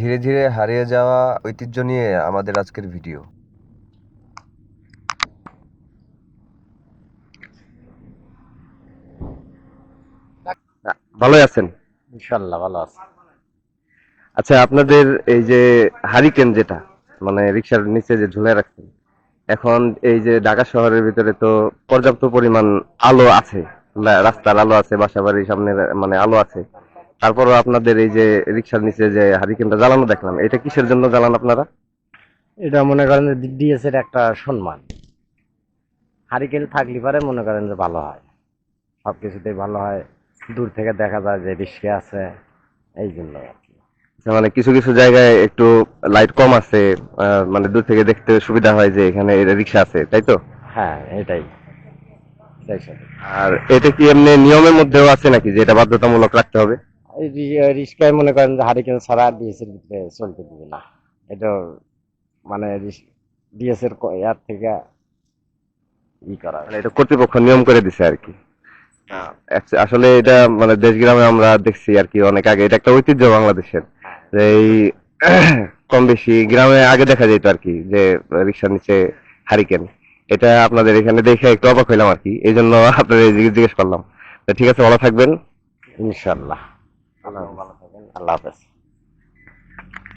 ধীরে ধীরে হারিয়ে যাওয়া ঐতিহ্য নিয়ে আমাদের আজকের ভিডিও। ভালোই আছেন? ইনশাল্লাহ ভালো আছে। আচ্ছা, আপনাদের এই যে হারিকেন যেটা মানে রিক্সার নিচে যে ঝুলে রাখছেন, এখন এই যে ঢাকা শহরের ভিতরে তো পর্যাপ্ত পরিমাণ আলো আছে, রাস্তার আলো আছে, বাসাবাড়ির সামনে মানে আলো আছে, তারপরও আপনাদের এই যে রিক্সার নিচে যে হারিকেনটা জ্বালানো দেখলাম, এটা কিসের জন্য জ্বালান আপনারা? এটা মনে করেন যে ডিএস এর একটা সম্মান। হারিকেন থাকলে পারে মনে করেন যে ভালো হয়, সবকিছুতেই ভালো হয়। দূর থেকে দেখা যায় যে রিস্কে আছে, এই জন্য আর কি। মানে কিছু কিছু জায়গায় একটু লাইট কম আছে, মানে দূর থেকে দেখতে সুবিধা হয় যে এখানে রিক্সা আছে, তাই তো? হ্যাঁ, এটাই এটাই সঠিক। আর এটা কি এমনি নিয়মের মধ্যেও আছে নাকি যে এটা বাধ্যতামূলক রাখতে হবে? এই রিস্কায় মনে করেন যে হারিকেন ছাড়া ডিএস এর ভিতরে চলতে দিবে না। এটা মানে ডিএস এর ইয়ার থেকে করা মানে এটা কর্তৃপক্ষ নিয়ম করে দিছে আর কি। আসলে এটা মানে দেশ গ্রামে আমরা দেখছি আর কি, অনেক আগে এটা একটা ঐতিহ্য বাংলাদেশের, যে এই কম বেশি গ্রামে আগে দেখা যেত আর কি, যে রিক্সার নিচে হারিকেন। এটা আপনাদের এখানে দেখে একটু অবাক হইলাম আর কি, এই জন্য আপনাদের জিজ্ঞেস করলাম। তো ঠিক আছে, ভালো থাকবেন। ইনশাল্লাহ। ভালো থাকেন, আল্লাহ হাফেজ।